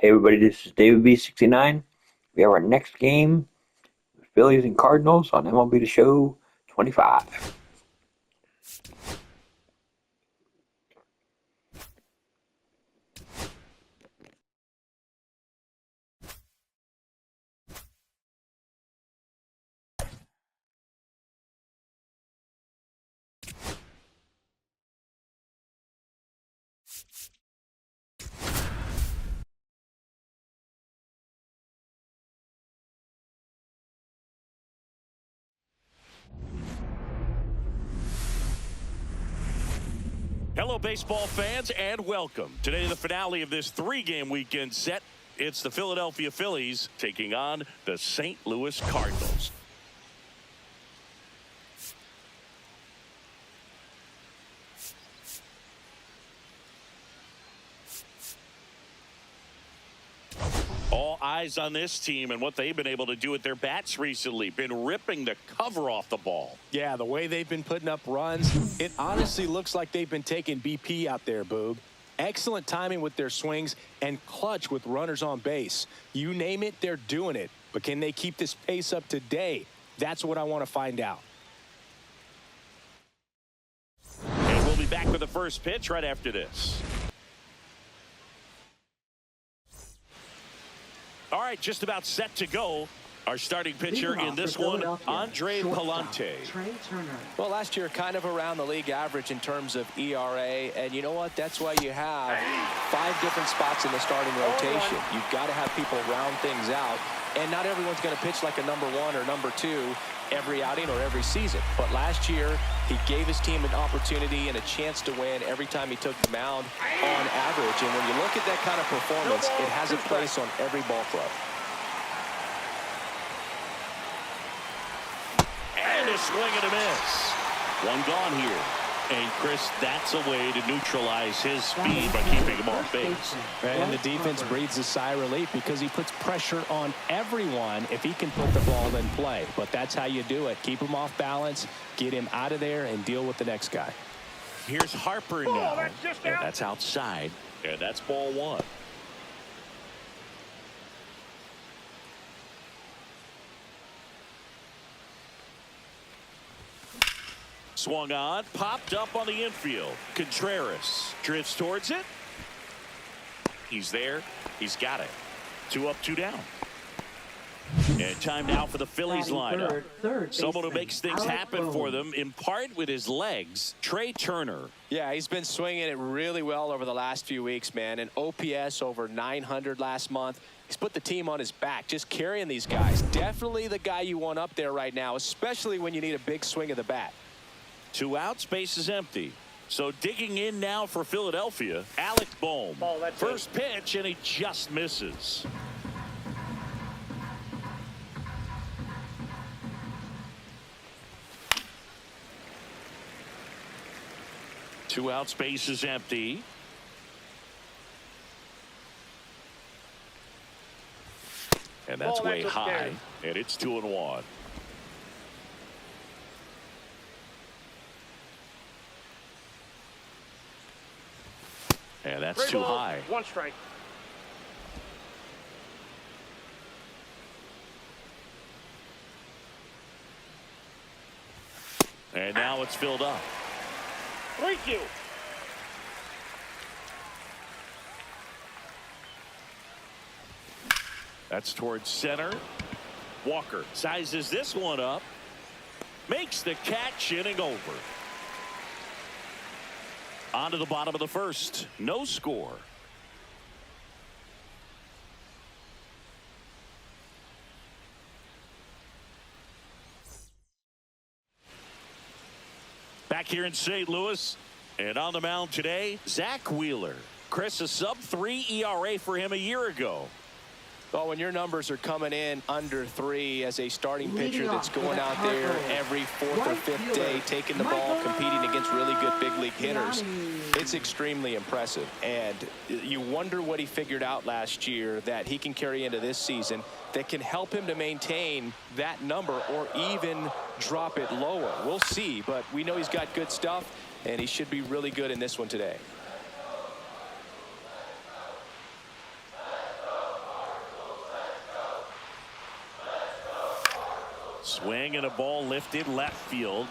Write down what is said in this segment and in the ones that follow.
Hey everybody, this is David B69. We have our next game, the Phillies and Cardinals on MLB The Show 25. Hello, baseball fans, and welcome. Today, the finale of this three-game weekend set. It's the Philadelphia Phillies taking on the St. Louis Cardinals. All eyes on this team and what they've been able to do with their bats recently. Been ripping the cover off the ball. Yeah, the way they've been putting up runs, it honestly looks like they've been taking BP out there, Boog. Excellent timing with their swings and clutch with runners on base. You name it, they're doing it. But can they keep this pace up today? That's what I want to find out. And we'll be back with the first pitch right after this. All right, just about set to go. Our starting pitcher in this one, Andre Palante. Well, last year kind of around the league average in terms of ERA. And you know what? That's why you have 5 different spots in the starting rotation. You've got to have people round things out. And not everyone's going to pitch like a number 1 or number 2 every outing or every season. But last year, he gave his team an opportunity and a chance to win every time he took the mound on average. And when you look at that kind of performance, it has a place on every ball club. And a swing and a miss. One gone here. And, Chris, that's a way to neutralize his speed by keeping him off base. And the defense breathes a sigh of relief because he puts pressure on everyone if he can put the ball in play. But that's how you do it. Keep him off balance, get him out of there, and deal with the next guy. Here's Harper now. And that's outside. And that's ball 1. Swung on, popped up on the infield. Contreras drifts towards it. He's there. He's got it. 2 up, 2 down. And time now for the Phillies lineup. Someone who makes things happen for them, in part with his legs, Trey Turner. Yeah, he's been swinging it really well over the last few weeks, man. An OPS over 900 last month. He's put the team on his back, just carrying these guys. Definitely the guy you want up there right now, especially when you need a big swing of the bat. 2 outs, base is empty. So digging in now for Philadelphia, Alec Bohm. First pitch, and he just misses. Two outs, base is empty. And that's way high, and it's 2-1. And that's too high. 1 strike. And now it's filled up. 3-2. That's towards center. Walker sizes this one up. Makes the catch, inning over. On to the bottom of the first. No score. Back here in St. Louis, and on the mound today, Zach Wheeler. Chris, a sub-3 ERA for him a year ago. Well, when your numbers are coming in under 3 as a starting pitcher that's going out there every 4th or 5th day, taking the ball, competing against really good big league hitters, it's extremely impressive. And you wonder what he figured out last year that he can carry into this season that can help him to maintain that number or even drop it lower. We'll see, but we know he's got good stuff, and he should be really good in this one today. Swing and a ball lifted left field.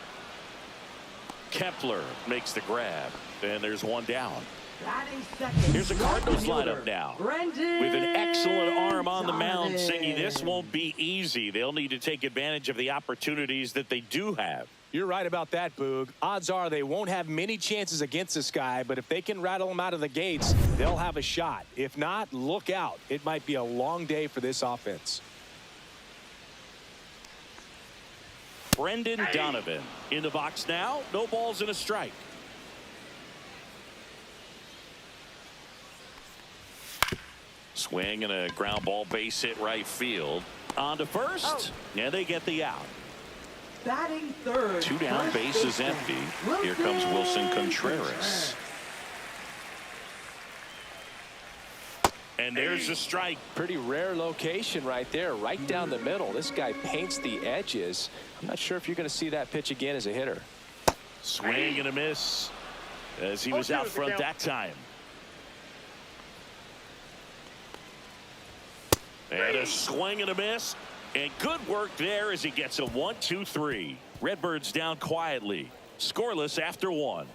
Kepler makes the grab, and there's one down. Here's the Cardinals lineup now. With an excellent arm on the mound, Singy, this won't be easy. They'll need to take advantage of the opportunities that they do have. You're right about that, Boog. Odds are they won't have many chances against this guy, but if they can rattle him out of the gates, they'll have a shot. If not, look out. It might be a long day for this offense. Brendan Donovan in the box now. No balls and a strike. Swing and a ground ball, base hit right field. On to first, and they get the out. Batting third. Two down, base is empty. Here comes Wilson Contreras. And there's a strike. Pretty rare location right there, right down the middle. This guy paints the edges. I'm not sure if you're going to see that pitch again as a hitter. Swing and a miss as he was out front that time. And a swing and a miss. And good work there as he gets a 1-2-3. Redbirds down quietly. Scoreless after one.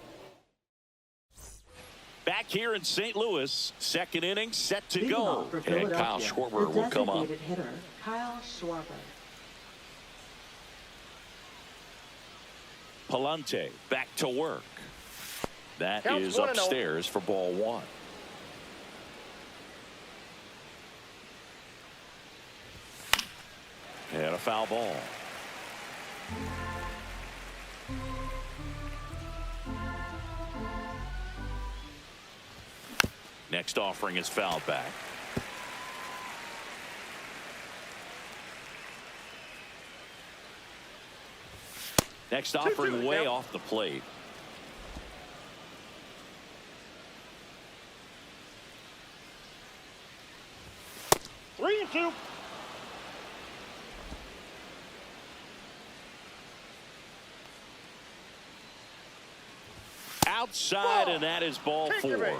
Back here in St. Louis, second inning set to go. And Kyle Schwarber will come up. Hitter, Kyle Schwarber. Palante back to work. That Counts is 1-0. upstairs for ball one. And a foul ball. Next offering is fouled back. Next offering way off the plate. 3-2. Outside, and that is ball four.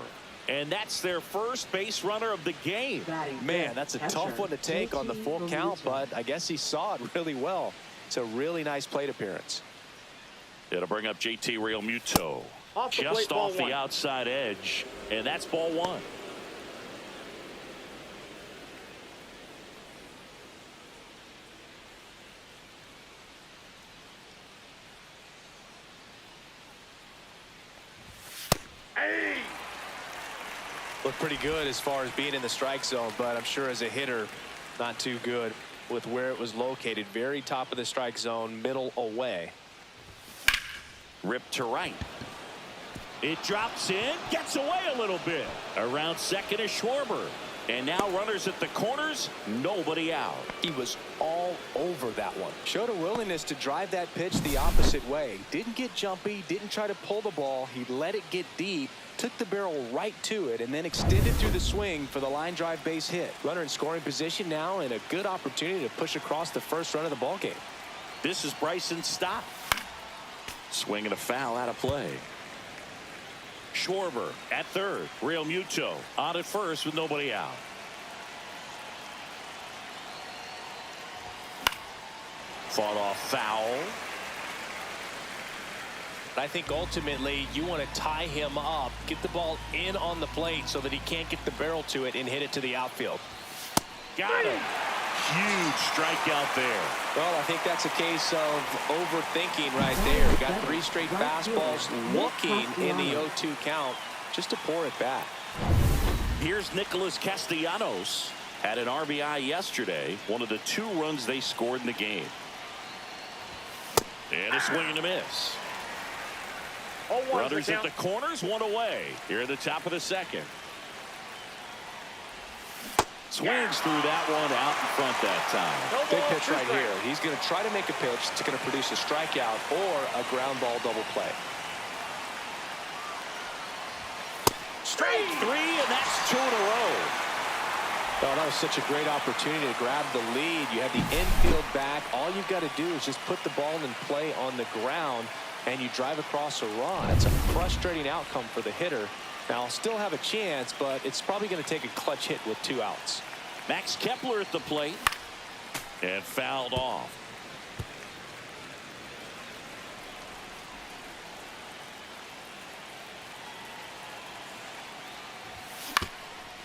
And that's their first base runner of the game. Man, that's a tough one to take on the full count, but I guess he saw it really well. It's a really nice plate appearance. It'll bring up JT Realmuto. Just off the outside edge, and that's ball one. Looked pretty good as far as being in the strike zone, but I'm sure as a hitter, not too good with where it was located. Very top of the strike zone, middle away. Ripped to right. It drops in, gets away a little bit. Around second is Schwarber. And now runners at the corners, nobody out. He was all over that one. Showed a willingness to drive that pitch the opposite way. Didn't get jumpy, didn't try to pull the ball. He let it get deep, took the barrel right to it, and then extended through the swing for the line drive base hit. Runner in scoring position now, and a good opportunity to push across the first run of the ball game. This is Bryson's stop. Swing and a foul out of play. Schwarber at third. Realmuto on at first with nobody out. Fought off foul. I think ultimately you want to tie him up, get the ball in on the plate so that he can't get the barrel to it and hit it to the outfield. Got him. Huge strikeout there. Well, I think that's a case of overthinking right there. Got three straight fastballs looking in the 0-2 count just to pour it back. Here's Nicholas Castellanos. Had an RBI yesterday. One of the 2 runs they scored in the game. And a swing and a miss. Runners at the corners, one away. Here at the top of the second. Swings through that one out in front that time. Big pitch right here. He's going to try to make a pitch that's going to produce a strikeout or a ground ball double play. Straight 3, and that's 2 in a row. Oh, that was such a great opportunity to grab the lead. You have the infield back. All you've got to do is just put the ball in play on the ground, and you drive across a run. It's a frustrating outcome for the hitter. Now, I'll still have a chance, but it's probably going to take a clutch hit with 2 outs. Max Kepler at the plate. And fouled off.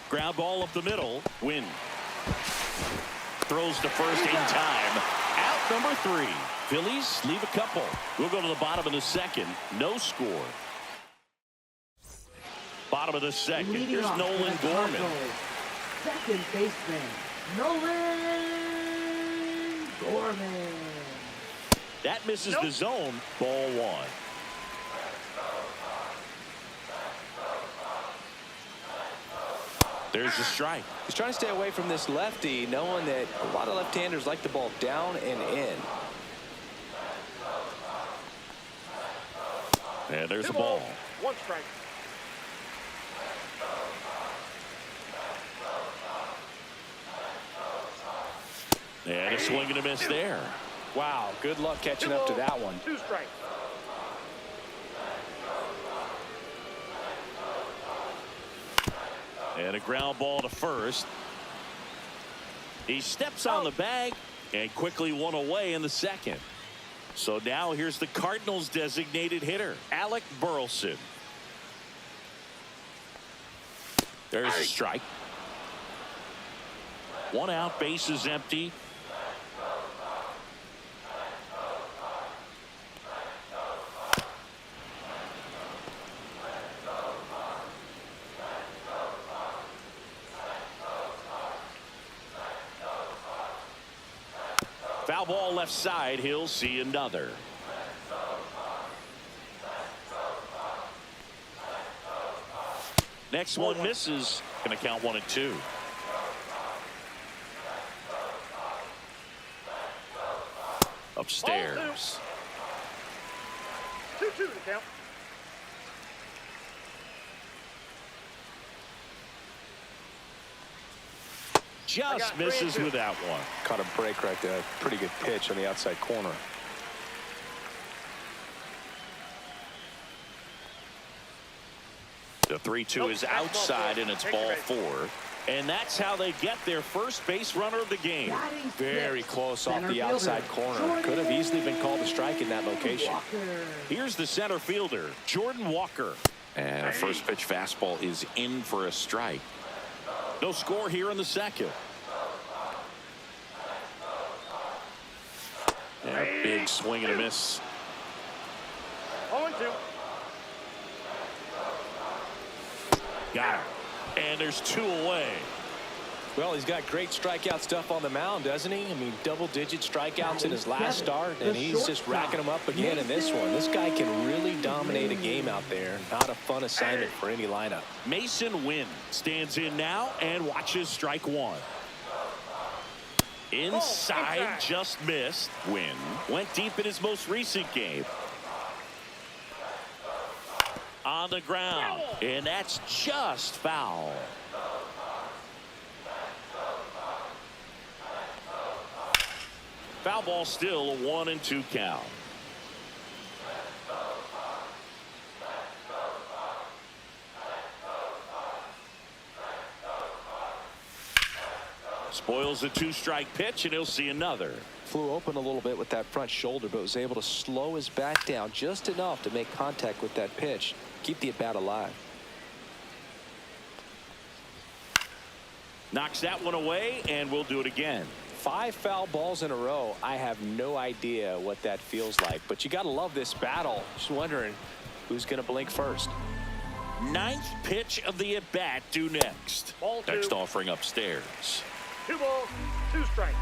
Ground ball up the middle. Win. Throws to first in time. Out number 3. Phillies leave a couple. We'll go to the bottom of the second. No score. Bottom of the second. Leading Here's off Nolan for the Gorman. Cardinals, second baseman, Nolan Gorman. That misses the zone. Ball 1. There's the strike. He's trying to stay away from this lefty, knowing that a lot of left-handers like the ball down and in. And there's the 2 ball. balls, 1 strike. And a swing and a miss there. Wow, good luck catching 2 up to balls, that one. 2 strikes. And a ground ball to first. He steps on the bag and quickly one away in the second. So now here's the Cardinals designated hitter, Alec Burleson. There's a strike. 1 out, base is empty. Foul ball left side. He'll see another. Next one misses. Going to count 1 and 2. Upstairs. 2-2 to count. Just misses with that one. Caught a break right there. Pretty good pitch on the outside corner. The 3-2 is outside, and it's ball 4. And that's how they get their first base runner of the game. Very close off the outside corner. Could have easily been called a strike in that location. Here's the center fielder, Jordan Walker. And a first pitch fastball is in for a strike. No score here in the second. And a big swing and a miss. 0-2. Got him. And there's 2 away. Well, he's got great strikeout stuff on the mound, doesn't he? I mean, double-digit strikeouts in his last start, and he's just racking them up again in this one. This guy can really dominate a game out there. Not a fun assignment for any lineup. Mason Wynn stands in now and watches strike 1. Inside, just missed. Wynn went deep in his most recent game. On the ground, and that's just foul. Foul ball, still a 1-2 count. Spoils the 2-strike pitch, and he'll see another. Flew open a little bit with that front shoulder, but was able to slow his bat down just enough to make contact with that pitch. Keep the at-bat alive. Knocks that one away, and we'll do it again. 5 foul balls in a row. I have no idea what that feels like, but you got to love this battle. Just wondering who's going to blink first. 9th pitch of the at-bat due next. Ball 2. Next offering upstairs. 2 balls, 2 strikes.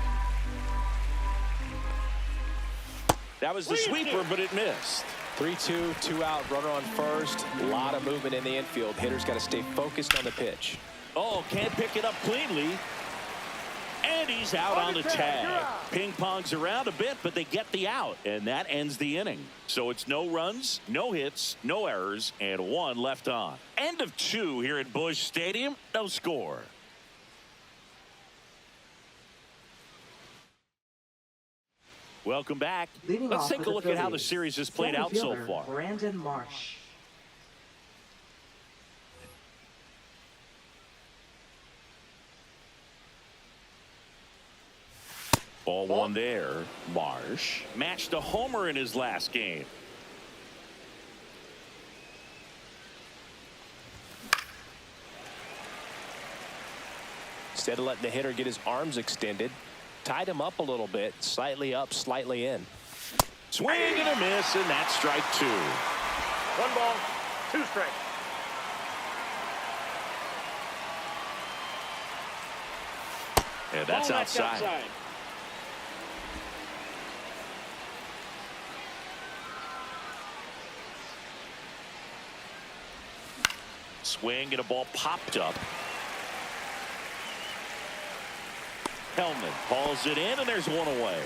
That was the sweeper, but it missed. 3-2, 2 out, runner on first. A lot of movement in the infield. Hitter's got to stay focused on the pitch. Oh, can't pick it up cleanly. And he's out on the tag. Ping pongs around a bit, but they get the out, and that ends the inning. So it's no runs, no hits, no errors, and 1 left on. End of 2 here at Busch Stadium. No score. Welcome back. Let's take a look at how the series has played out so far. Brandon Marsh. Ball 1 there. Marsh matched a homer in his last game. Instead of letting the hitter get his arms extended, tied him up a little bit, slightly up, slightly in. Swing and a miss, and that's strike 2. 1 ball, 2 strikes. And that's outside. Swing and a ball popped up. Hellman hauls it in, and there's one away.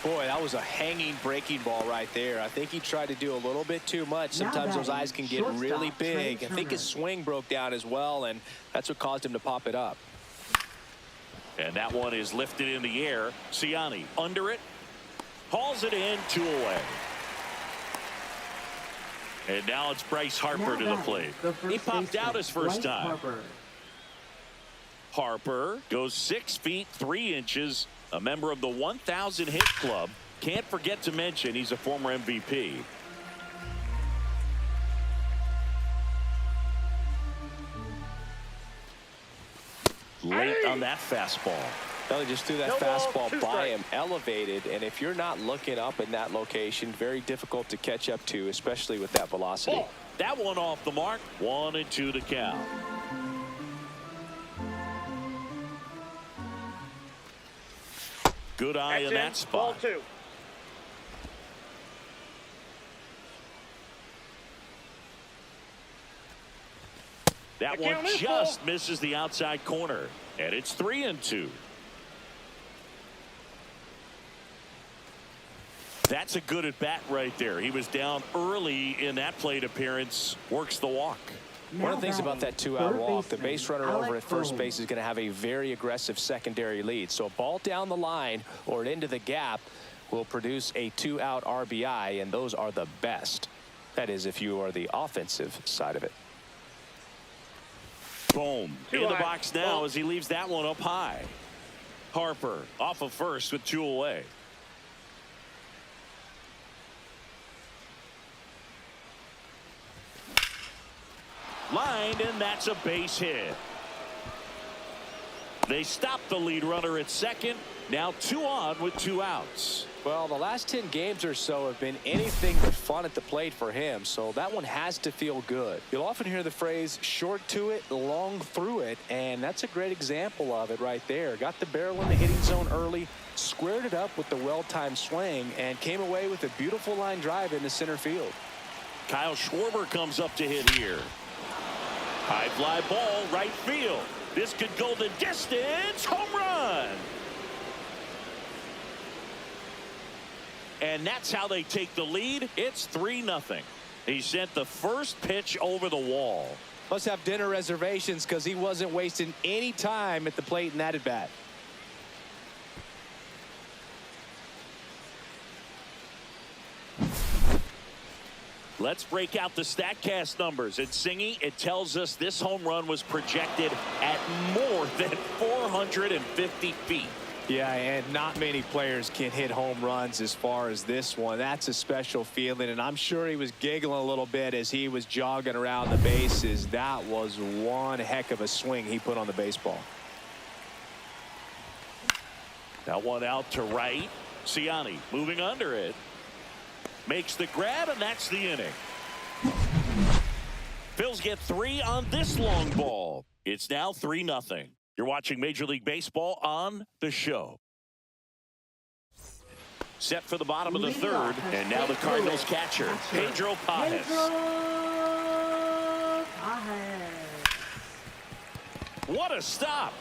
Boy, that was a hanging breaking ball right there. I think he tried to do a little bit too much. Sometimes those eyes can get really big. I think his swing broke down as well, and that's what caused him to pop it up. And that one is lifted in the air. Ciani under it. Hauls it in, 2 away. And now it's Bryce Harper to the plate. He popped out his first time. Harper goes 6 feet 3 inches, a member of the 1,000 hit club. Can't forget to mention he's a former MVP. Late on that fastball. Well, he just threw that fastball by him, elevated, and if you're not looking up in that location, very difficult to catch up to, especially with that velocity. Oh, that one off the mark. 1-2 to count. Good eye in that spot. Ball 2. That one just misses the outside corner, and it's 3-2. That's a good at bat right there. He was down early in that plate appearance. Works the walk. One of the things about that 2-out walk, the base runner over at first base is going to have a very aggressive secondary lead. So a ball down the line or into the gap will produce a 2-out RBI, and those are the best. That is, if you are the offensive side of it. Boom. In the box now as he leaves that one up high. Harper off of first with 2 away. Lined, and that's a base hit. They stop the lead runner at second. Now 2 on with 2 outs. Well, the last 10 games or so have been anything but fun at the plate for him, so that one has to feel good. You'll often hear the phrase short to it, long through it, and that's a great example of it right there. Got the barrel in the hitting zone early, squared it up with the well-timed swing, and came away with a beautiful line drive into center field. Kyle Schwarber comes up to hit here. High fly ball, right field. This could go the distance. Home run. And that's how they take the lead. It's 3-0. He sent the first pitch over the wall. Must have dinner reservations because he wasn't wasting any time at the plate in that at bat. Let's break out the StatCast numbers. At Singy, it tells us this home run was projected at more than 450 feet. Yeah, and not many players can hit home runs as far as this one. That's a special feeling, and I'm sure he was giggling a little bit as he was jogging around the bases. That was one heck of a swing he put on the baseball. That one out to right. Ciani moving under it. Makes the grab, and that's the inning. Phils get 3 on this long ball. It's now 3-0. You're watching Major League Baseball on the show. Set for the bottom of the third, and now the Cardinals catcher, Pedro Pages. What a stop.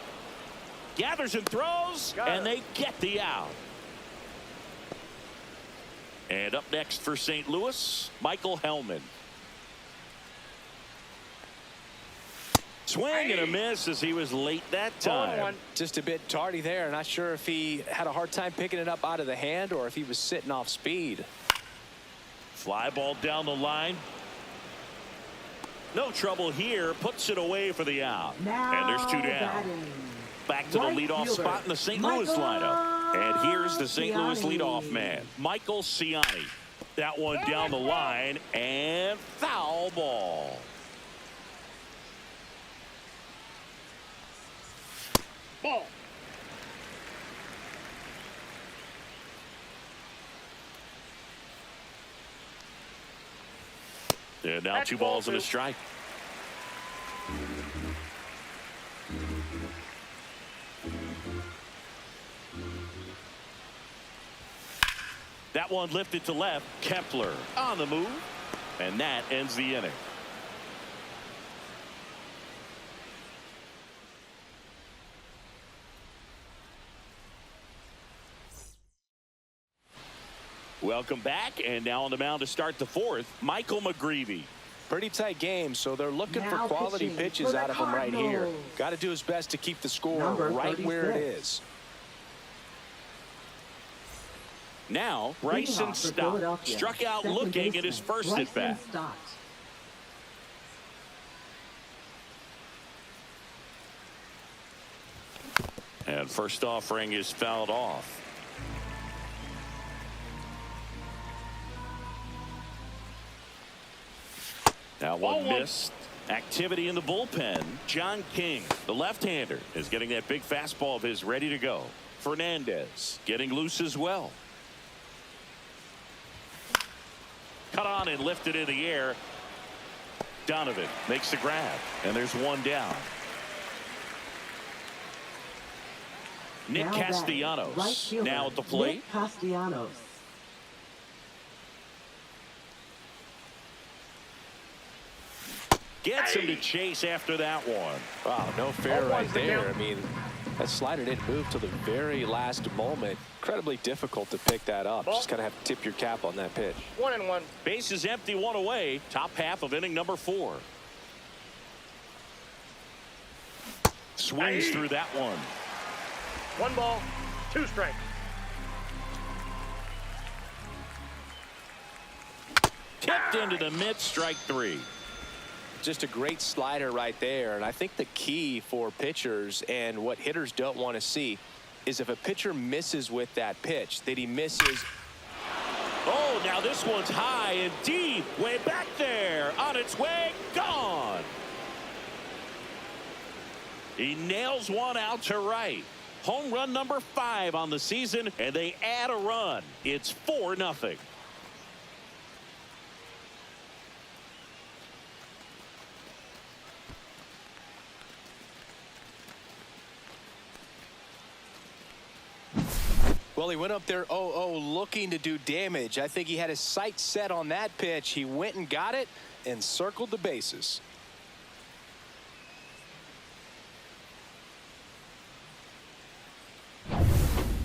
Gathers and throws, and they get the out. And up next for St. Louis, Michael Hellman. Swing and a miss as he was late that time. Just a bit tardy there. Not sure if he had a hard time picking it up out of the hand or if he was sitting off speed. Fly ball down the line. No trouble here. Puts it away for the out. And there's 2 down. Back to the leadoff spot in the St. Louis lineup. And here's the St. Louis leadoff man, Michael Ciani. That one down the line, and foul ball. Ball. And now That's 2 ball balls and a 2. strike. That one lifted to left. Kepler on the move. And that ends the inning. Welcome back, and now on the mound to start the 4th, Michael McGreevy. Pretty tight game, so they're looking for Now quality pitching pitches for the out of him right here. Cardinals. Got to do his best to keep the score Number right where it 36. is. Now, Leading Bryson off for Stott Philadelphia, struck out second looking at his baseman, first at bat. Bryson Stott. And first offering is fouled off. That one missed. Activity in the bullpen. John King, the left-hander, is getting that big fastball of his ready to go. Fernandez getting loose as well. Cut on and lifted in the air. Donovan makes the grab, and there's one down. Nick Now batting, Castellanos right fielder, now at the plate. Nick Castellanos. Gets him to chase after that one. Wow, no fair Oh, right one's the there. count. I mean, that slider didn't move till the very last moment. Incredibly difficult to pick that up. Ball. Just kind of have to tip your cap on that pitch. 1-1. Base is empty, 1 away. Top half of inning number 4. Swings through that one. 1 ball, 2 strikes. Tipped into the mid, strike 3. Just a great slider right there. And I think the key for pitchers and what hitters don't want to see is if a pitcher misses with that pitch, that he misses. Oh, now this one's high and deep. Way back there. On its way. Gone. He nails one out to right. Home run number 5 on the season, and they add a run. It's 4-0. Well, he went up there 0-0 looking to do damage. I think he had his sights set on that pitch. He went and got it and circled the bases.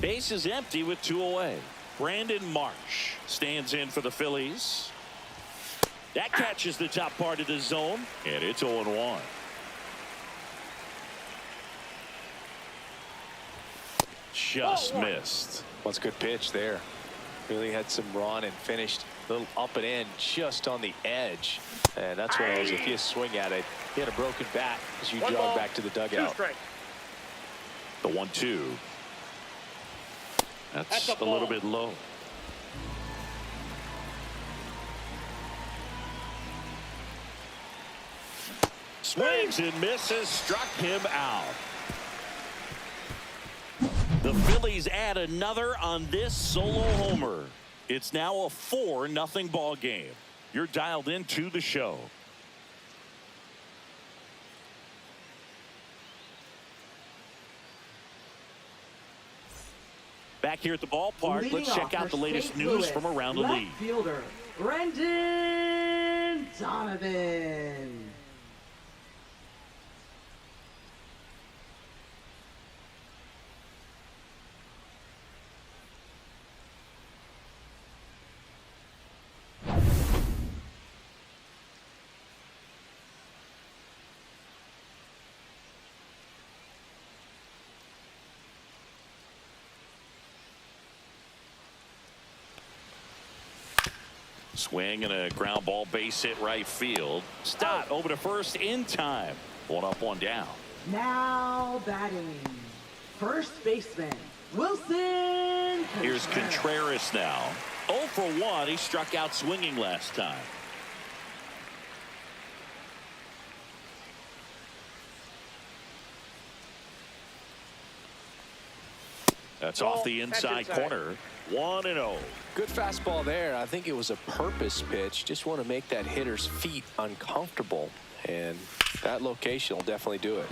Base is empty with 2 away. Brandon Marsh stands in for the Phillies. That catches the top part of the zone, and it's 0-1. Just missed. What's a good pitch there. Really had some run and finished a little up and in just on the edge. And that's one of those, if you swing at it, he had a broken bat as you 1 jog ball, back to the 2 dugout. strikes. The 1-2. That's That's a a little ball. bit low. Swings and misses, struck him out. The Phillies add another on this solo homer. It's now a 4-0 ball game. You're dialed into the show. Back here at the ballpark, Leading let's check off out for the latest St. news Louis, from around the left league. Fielder Brendan Donovan. Swing and a ground ball, base hit right field. Stott over to first in time. 1 up, 1 down. Now batting, first baseman Wilson. Here's Contreras now. 0 for 1. He struck out swinging last time. That's off the inside corner. 1-0. Good fastball there. I think it was a purpose pitch. Just want to make that hitter's feet uncomfortable. And that location will definitely do it.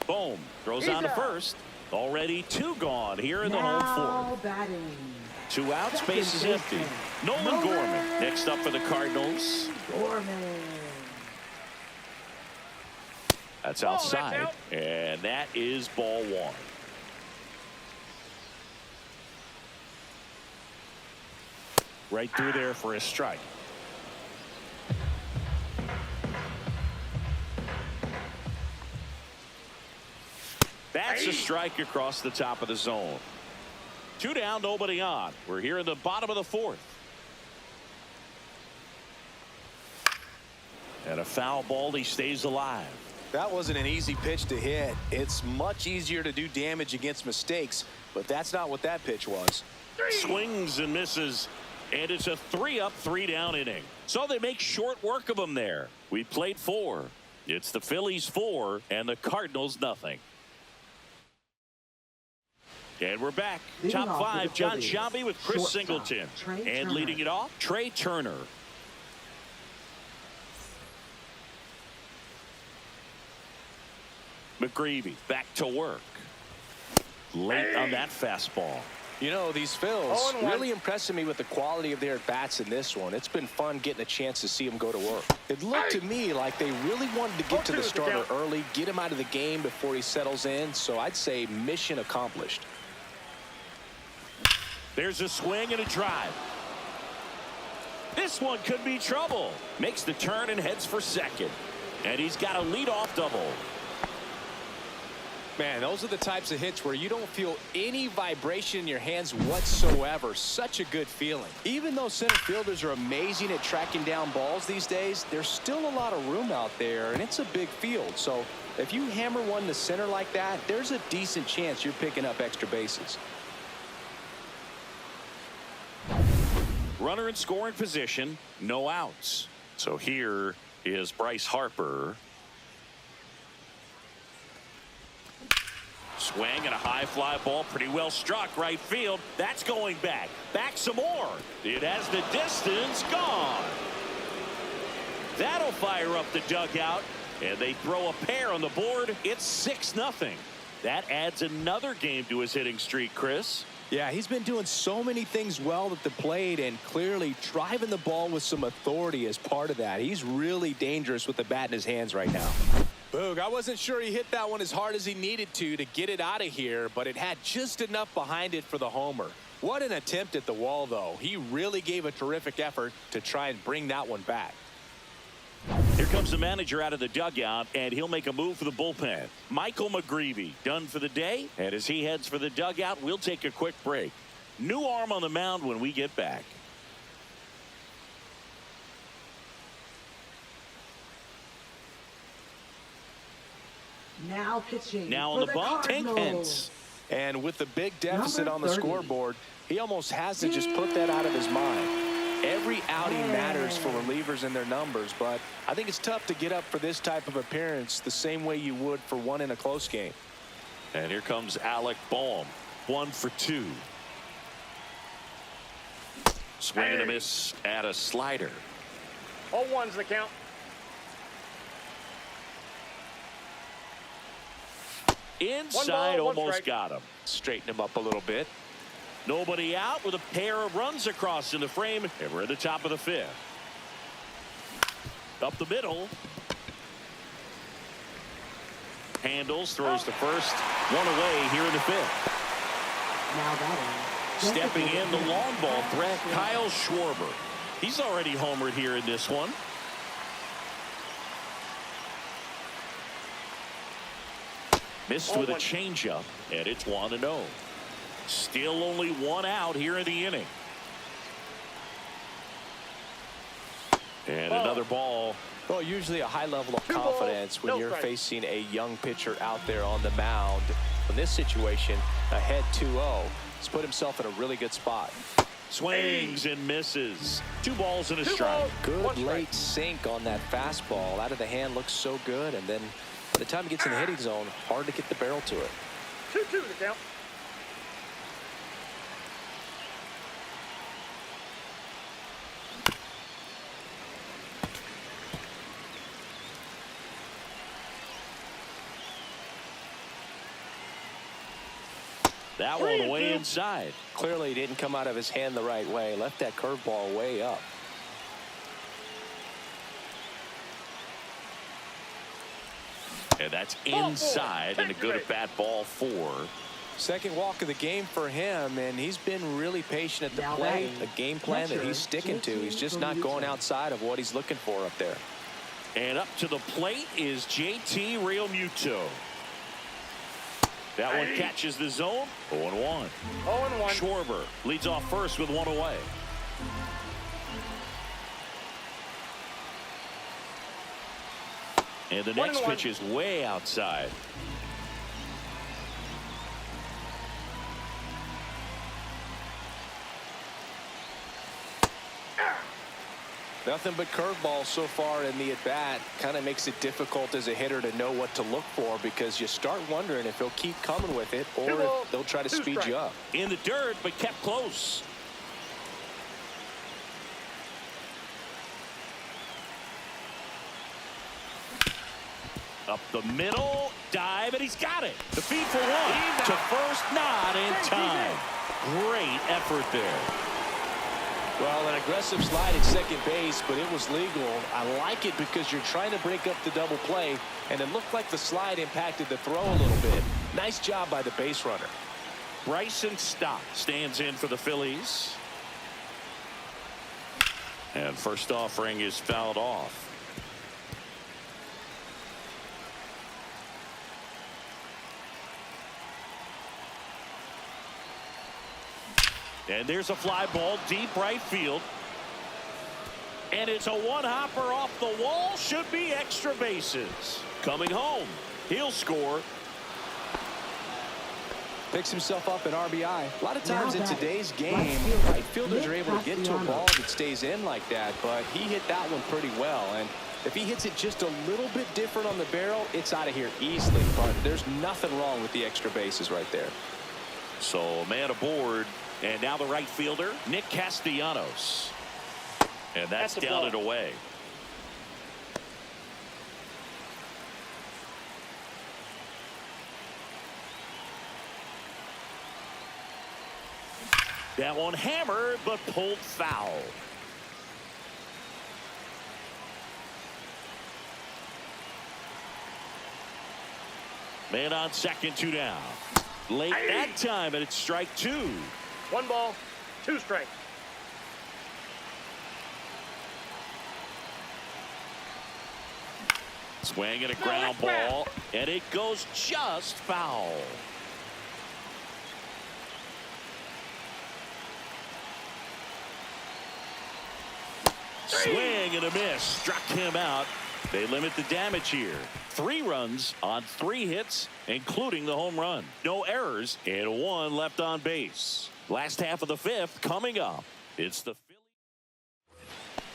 Boom. Throws on to first. Already 2 gone here in the home fourth. Batting. 2 outs, base is empty. Nolan Gorman next up for the Cardinals. Gorman. That's outside. And that is ball 1. Right through there for a strike. That's a strike across the top of the zone. 2 down, nobody on. We're here in the bottom of the 4th. And a foul ball. He stays alive. That wasn't an easy pitch to hit. It's much easier to do damage against mistakes, but that's not what that pitch was. Swings and misses. And it's a 3-up, 3-down inning. So they make short work of him there. We played 4. It's the Phillies 4 and the Cardinals nothing. And we're back. Leading Top 5, John Phillies, Sciambi with Chris shortstop, Singleton. Trey And Turner. leading it off, Trey Turner. McGreevy back to work. Late on that fastball. You know, these Phils 0-1. really impressing me with the quality of their at-bats in this one. It's been fun getting a chance to see them go to work. It looked to me like they really wanted to get to the 0-2 is the starter count. early, get him out of the game before he settles in. So I'd say mission accomplished. There's a swing and a drive. This one could be trouble. Makes the turn and heads for second. And he's got a leadoff double. Man, those are the types of hits where you don't feel any vibration in your hands whatsoever. Such a good feeling. Even though center fielders are amazing at tracking down balls these days, there's still a lot of room out there, and it's a big field. So if you hammer one to center like that, there's a decent chance you're picking up extra bases. Runner in scoring position, no outs. So here is Bryce Harper. Swing and a high fly ball, pretty well struck right field. That's going back. Back some more. It has the distance, gone. That'll fire up the dugout, and they throw a pair on the board. It's 6-0. That adds another game to his hitting streak, Chris. Yeah, he's been doing so many things well at the plate and clearly driving the ball with some authority as part of that. He's really dangerous with the bat in his hands right now. Boog, I wasn't sure he hit that one as hard as he needed to get it out of here, but it had just enough behind it for the homer. What an attempt at the wall, though. He really gave a terrific effort to try and bring that one back. Here comes the manager out of the dugout, and he'll make a move for the bullpen. Michael McGreevy done for the day, and as he heads for the dugout, we'll take a quick break. New arm on the mound when we get back. Now pitching. Now for on the bump, Tank Cardinals. Pence. And with the big deficit Number on the 30. scoreboard, he almost has to just put that out of his mind. Every outing matters for relievers and their numbers, but I think it's tough to get up for this type of appearance the same way you would for one in a close game. And here comes Alec Boehm. 1 for 2. Swing and a miss at a slider. 0-1's the count. Inside, 1 ball, 1 almost strike. got him. Straighten him up a little bit. Nobody out with a pair of runs across in the frame, and we're at the top of the 5th. Up the middle. Handles, throws to first. One away here in the 5th. Now batting. Stepping in the long ball threat, Kyle Schwarber. He's already homered here in this one. Missed with a 0-1. changeup, and it's 1-0. Still only 1 out here in the inning. And another ball. Well, usually a high level of 2 balls, confidence when no you're strikes. facing a young pitcher out there on the mound. In this situation, ahead 2-0, he's put himself in a really good spot. Swings and misses. 2 balls and a 2 strike. balls, Good 1 strike. late sink on that fastball. Out of the hand looks so good, and then by the time he gets in the hitting zone, hard to get the barrel to it. 2-2 the count. That one way 3-2. inside. Clearly didn't come out of his hand the right way. Left that curveball way up. And that's inside and a good at-bat, ball 4. Second walk of the game for him, and he's been really patient at the Now plate. batting, A game plan that he's sticking to. He's just not going outside of what he's looking for up there. And up to the plate is JT Realmuto. That one catches the zone. 0-1. 0-1. Schwarber leads off first with one away. And the next 1-1. pitch is way outside. Nothing but curveballs so far in the at-bat. Kind of makes it difficult as a hitter to know what to look for, because you start wondering if he'll keep coming with it or if they'll try to speed you up. In the dirt, but kept close. Up the middle, dive, and he's got it. The feed for one. To first, not in time. Great effort there. Well, an aggressive slide at second base, but it was legal. I like it because you're trying to break up the double play, and it looked like the slide impacted the throw a little bit. Nice job by the base runner. Bryson Stott stands in for the Phillies. And first offering is fouled off. And there's a fly ball deep right field. And it's a one-hopper off the wall. Should be extra bases. Coming home. He'll score. Picks himself up an RBI. A lot of times in today's game, right fielders are able to get to a ball that stays in like that, but he hit that one pretty well. And if he hits it just a little bit different on the barrel, it's out of here easily. But there's nothing wrong with the extra bases right there. So man aboard. And now the right fielder, Nick Castellanos. And that's down and away. That one hammered, but pulled foul. Man on second, 2 down. Late that time, and it's strike 2. 1 ball, 2 strikes. Swing and a ground ball, and it goes just foul. Swing and a miss. Struck him out. They limit the damage here. 3 runs on 3 hits, including the home run. No errors, and 1 left on base. Last half of the 5th coming up. It's the Phillies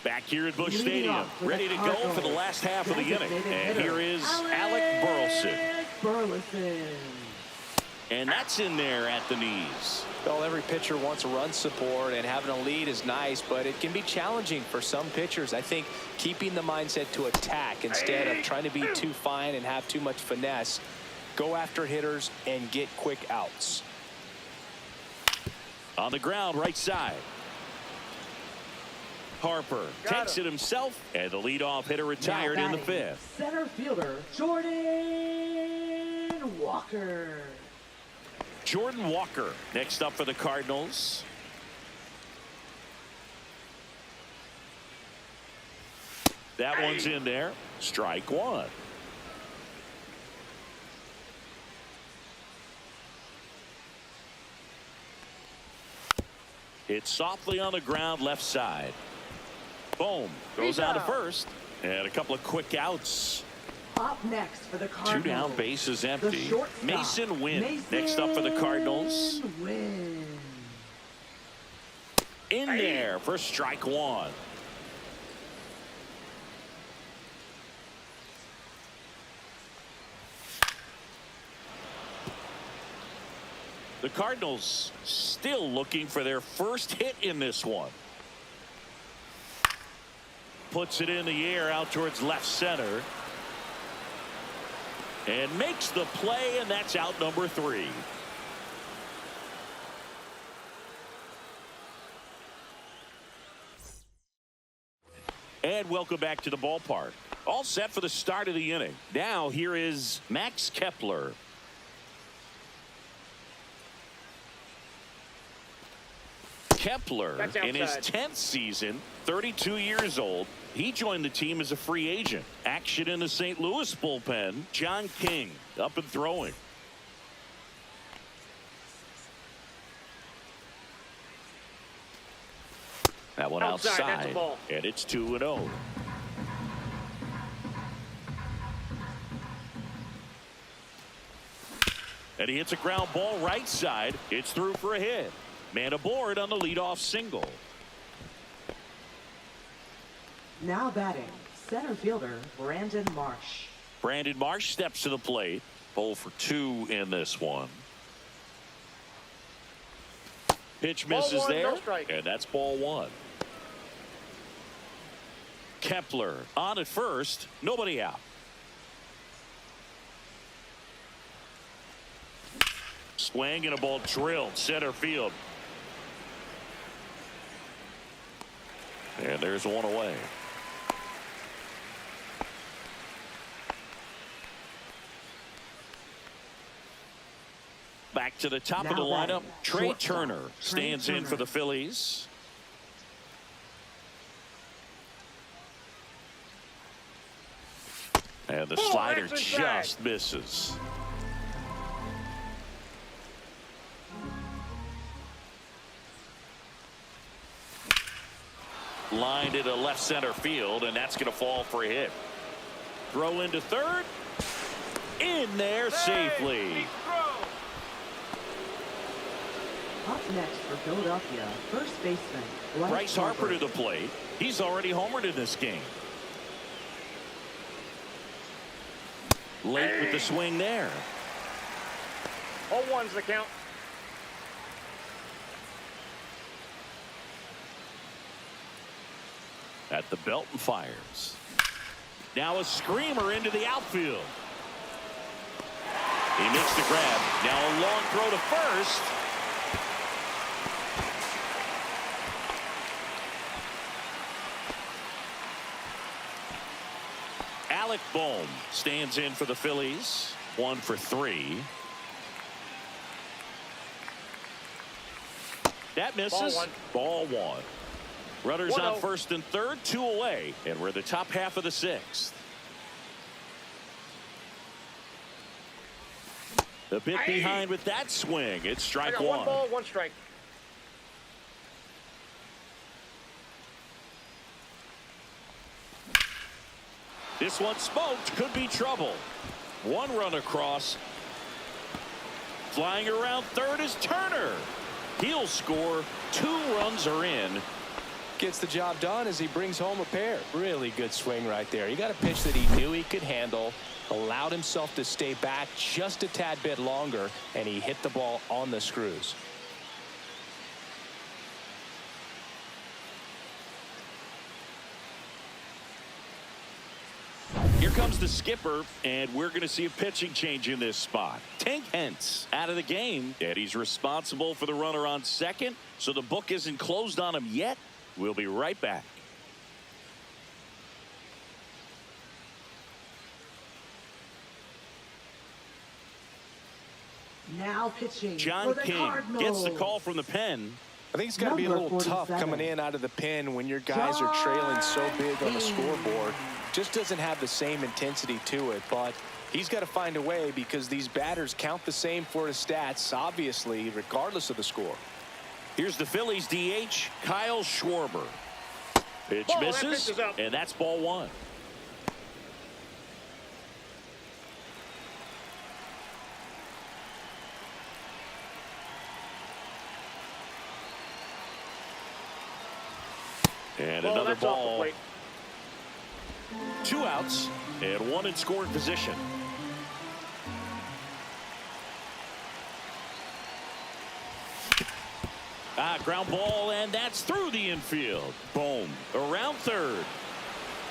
back here at Busch Stadium, ready to go for the last half of the inning. And here is Alec Burleson. And that's in there at the knees. Well, every pitcher wants run support, and having a lead is nice, but it can be challenging for some pitchers. I think keeping the mindset to attack instead of trying to be too fine and have too much finesse. Go after hitters and get quick outs. On the ground, right side. Harper takes it himself, and the leadoff hitter retired in the 5th. Center fielder Jordan Walker. Jordan Walker next up for the Cardinals. That one's in there. Strike 1. It's softly on the ground, left side. Boom. Goes out to first. And a couple of quick outs. Up next for the Cardinals. 2 down, bases empty. shortstop, Mason Wynn next up for the Cardinals. Wynn. In there for strike 1. The Cardinals still looking for their first hit in this one. Puts it in the air out towards left center. And makes the play, and that's out number 3. And welcome back to the ballpark. All set for the start of the inning. Now here is Max Kepler. Kepler in his 10th season, 32 years old. He joined the team as a free agent. Action in the St. Louis bullpen. John King up and throwing. That one outside, and it's 2-0. And he hits a ground ball right side. It's through for a hit. Man aboard on the leadoff single. Now batting, center fielder Brandon Marsh. Brandon Marsh steps to the plate. 0 for 2 in this one. Pitch misses one, there, no strike. and that's ball 1. Kepler on at first, nobody out. Swing and a ball drilled center field. And there's one away. Back to the top of the lineup. Trey Turner stands in for the Phillies. And the slider just misses. Lined into left center field, and that's going to fall for a hit. Throw into third. In there safely. Up next for Philadelphia, first baseman Bryce Harper to the plate. He's already homered in this game. Late with the swing there. 0-1's the count. At the belt and fires. Now a screamer into the outfield. He makes the grab. Now a long throw to first. Alec Bohm stands in for the Phillies. 1 for 3. That misses. Ball 1. Runners on first and third, 2 away, and we're the top half of the 6th. The bit behind with that swing. It's strike 1. 1 ball, 1 strike. This one smoked. Could be trouble. 1 run across. Flying around third is Turner. He'll score. 2 runs are in. Gets the job done as he brings home a pair. Really good swing right there. He got a pitch that he knew he could handle, allowed himself to stay back just a tad bit longer, and he hit the ball on the screws. Here comes the skipper, and we're going to see a pitching change in this spot. Tank Hentz out of the game, and he's responsible for the runner on second, so the book isn't closed on him yet. We'll be right back. Now pitching John for the King Cardinals. gets the call from the pen. I think it's got to be a little tough 47. coming in out of the pen when your guys are trailing so big on the scoreboard. Just doesn't have the same intensity to it, but he's got to find a way because these batters count the same for his stats, obviously, regardless of the score. Here's the Phillies DH, Kyle Schwarber. Pitch misses, and that's ball 1. And another ball. 2 outs and 1 in scoring position. shot, ground ball, and that's through the infield. Boom. Around third.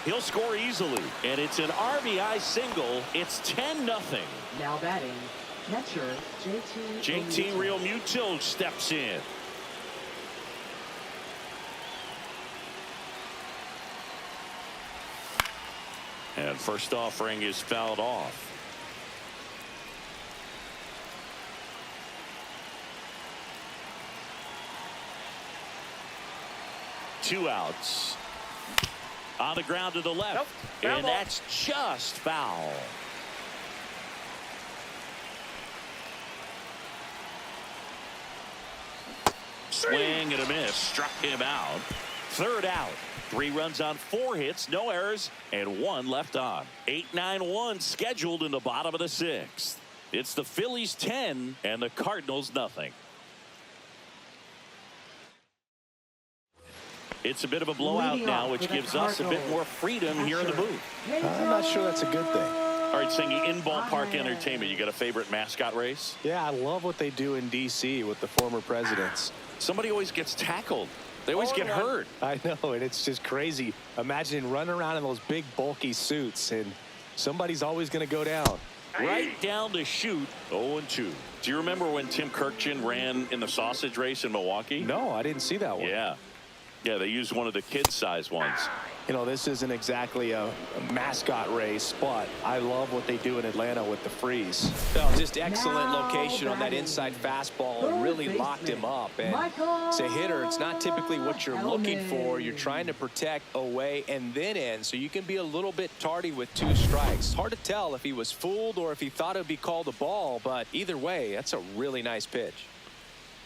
He'll score easily, and it's an RBI single. It's 10-0. Now batting, catcher JT Realmuto steps in. And first offering is fouled off. Two outs. On the ground to the left. Nope, and ball. That's just foul. Swing and a miss. Struck him out. Third out. 3 runs on 4 hits, no errors, and 1 left on. 8-9-1 scheduled in the bottom of the 6th. It's the Phillies 10 and the Cardinals nothing. It's a bit of a blowout now, which gives us a bit more freedom here in the booth. I'm not sure that's a good thing. All right, Singy, in ballpark entertainment, you got a favorite mascot race? Yeah, I love what they do in D.C. with the former presidents. Somebody always gets tackled. They always get hurt. I know, and it's just crazy. Imagine running around in those big, bulky suits, and somebody's always going to go down. Right down to shoot 0-2. Do you remember when Tim Kirkchin ran in the sausage race in Milwaukee? No, I didn't see that one. Yeah. Yeah, they used one of the kid-sized ones. You know, this isn't exactly a mascot race, but I love what they do in Atlanta with the freeze. Oh, just excellent location on that inside fastball. Really locked him up. And as a hitter, it's not typically what you're looking for. You're trying to protect away and then in, so you can be a little bit tardy with 2 strikes. Hard to tell if he was fooled or if he thought it would be called a ball, but either way, that's a really nice pitch.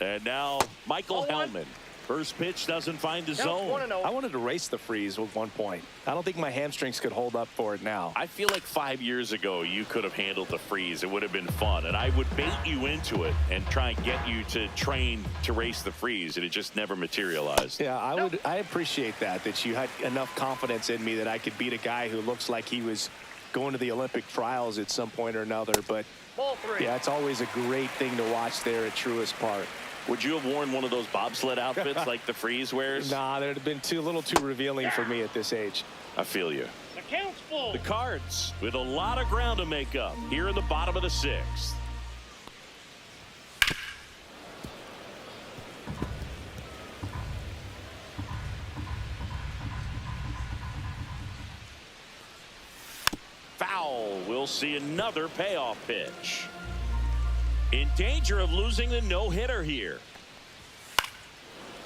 And now Michael Hellman. First pitch doesn't find the zone. 1-0. I wanted to race the freeze with 1 point. I don't think my hamstrings could hold up for it now. I feel like 5 years ago you could have handled the freeze. It would have been fun, and I would bait you into it and try and get you to train to race the freeze, and it just never materialized. Yeah, I appreciate that you had enough confidence in me that I could beat a guy who looks like he was going to the Olympic trials at some point or another. But Ball 3. yeah, it's always a great thing to watch there at Truist Park. Would you have worn one of those bobsled outfits like the freeze wears? Nah, they'd have been a little too revealing for me at this age. I feel you. The count's full. The Cards with a lot of ground to make up here in the bottom of the 6th. Foul. We'll see another payoff pitch. In danger of losing the no-hitter here.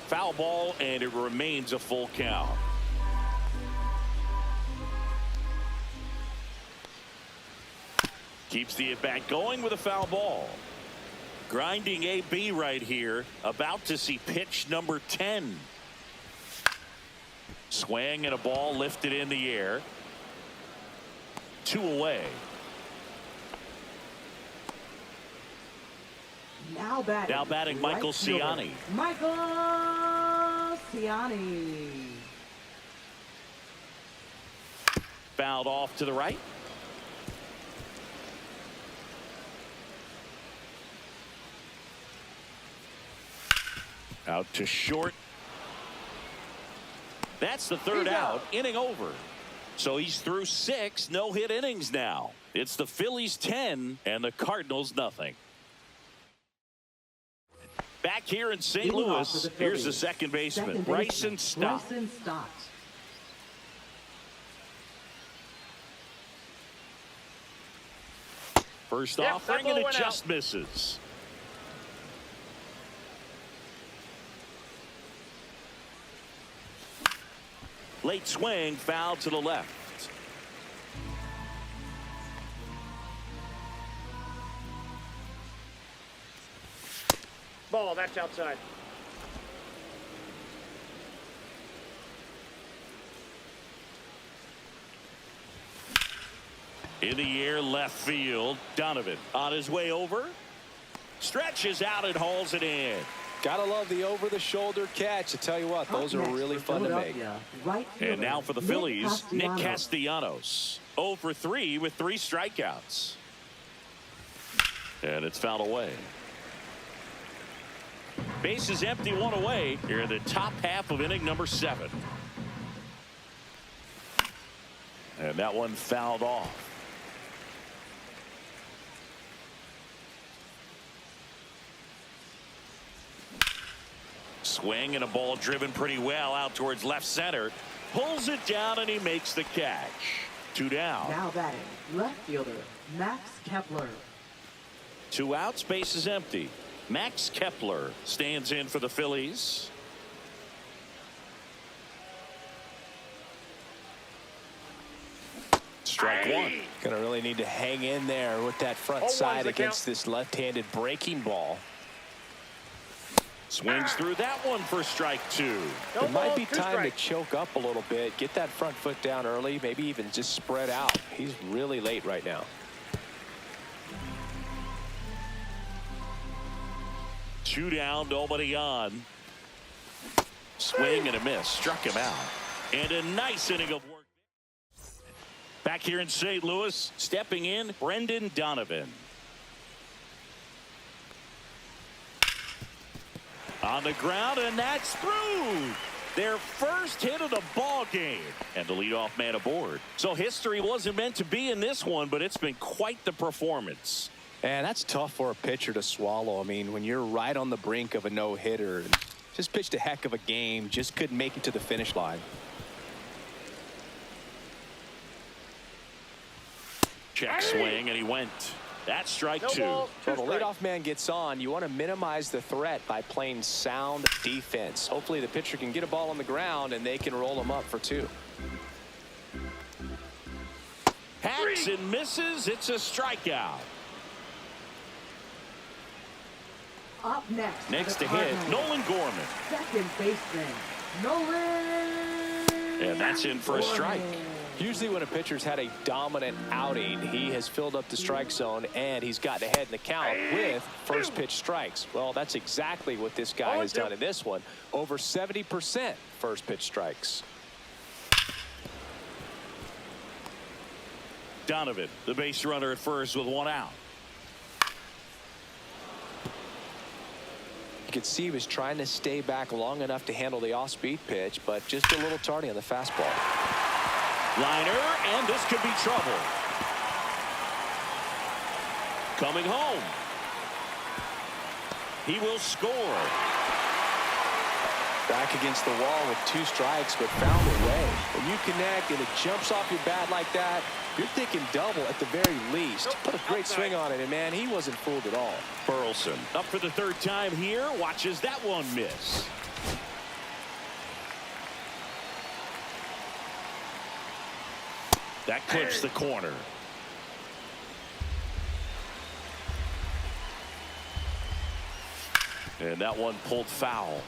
Foul ball, and it remains a full count. Keeps the at-bat going with a foul ball. Grinding AB right here. About to see pitch number 10. Swing and a ball lifted in the air. 2 away. Now batting Michael right fielder, Ciani. Michael Ciani. Fouled off to the right. Out to short. That's the 3rd out. Inning over. So he's through 6 no-hit innings now. It's the Phillies 10 and the Cardinals nothing. Back here in St. Louis, here's the second baseman, Bryson Stott. First offering, and it just misses. Late swing, foul to the left. Ball, that's outside. In the air, left field. Donovan on his way over. Stretches out and hauls it in. Gotta love the over-the-shoulder catch. I tell you what, those are really fun to make. And now for the Phillies, Nick Castellanos. 0 for 3 with 3 strikeouts. And it's fouled away. Base is empty, one away here in the top half of inning number 7. And that one fouled off. Swing and a ball driven pretty well out towards left center. Pulls it down and he makes the catch. 2 down. Now batting, left fielder, Max Kepler. 2 outs, base is empty. Max Kepler stands in for the Phillies. Strike 1. Gonna really need to hang in there with that front side against this left-handed breaking ball. Swings through that one for strike 2. It might be time to choke up a little bit, get that front foot down early, maybe even just spread out. He's really late right now. Two down, nobody on. Swing and a miss, struck him out. And a nice inning of work. Back here in St. Louis, stepping in, Brendan Donovan. On the ground, and that's through. Their first hit of the ball game, and the leadoff man aboard. So history wasn't meant to be in this one, but it's been quite the performance. And that's tough for a pitcher to swallow. I mean, when you're right on the brink of a no-hitter, just pitched a heck of a game, just couldn't make it to the finish line. Check swing, and he went. That's strike 2. So the leadoff man gets on. You want to minimize the threat by playing sound defense. Hopefully the pitcher can get a ball on the ground and they can roll him up for 2. Hacks and misses. It's a strikeout. Up next. Next to hit, Nolan Gorman. Second baseman, Nolan. And that's in for a strike. Usually when a pitcher's had a dominant outing, he has filled up the strike zone and he's gotten ahead in the count with first pitch strikes. Well, that's exactly what this guy has done in this one. Over 70% first pitch strikes. Donovan, the base runner at first with 1 out. You could see he was trying to stay back long enough to handle the off-speed pitch, but just a little tardy on the fastball. Liner, and this could be trouble. Coming home. He will score. Back against the wall with 2 strikes, but found a way. When you connect and it jumps off your bat like that, you're thinking double at the very least. Put a great swing on it, and man, he wasn't fooled at all. Burleson up for the 3rd time here. Watches that one miss. That clips the corner. And that one pulled foul.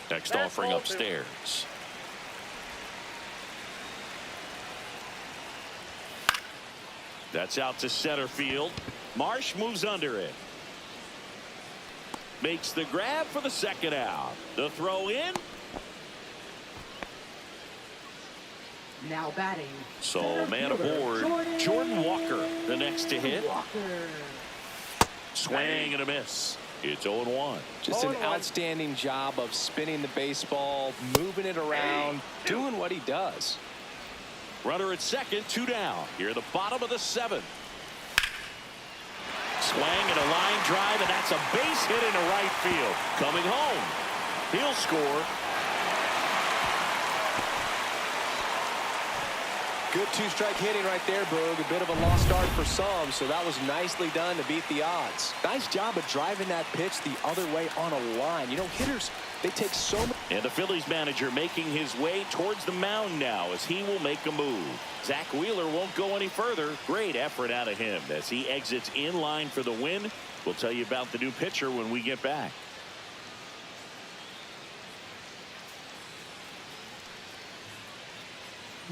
Next offering upstairs. That's out to center field. Marsh moves under it. Makes the grab for the 2nd out. The throw in. Now batting. So man aboard, Jordan Walker, the next to hit. Walker. Swing and a miss. It's 0-1. Just an outstanding job of spinning the baseball, moving it around, doing what he does. Runner at second, 2 down. Here at the bottom of the 7th. Swing and a line drive, and that's a base hit into right field. Coming home. He'll score. Good 2-strike hitting right there, Boog. A bit of a lost start for some, so that was nicely done to beat the odds. Nice job of driving that pitch the other way on a line. You know, hitters, they take so much. And the Phillies manager making his way towards the mound now as he will make a move. Zach Wheeler won't go any further. Great effort out of him as he exits in line for the win. We'll tell you about the new pitcher when we get back.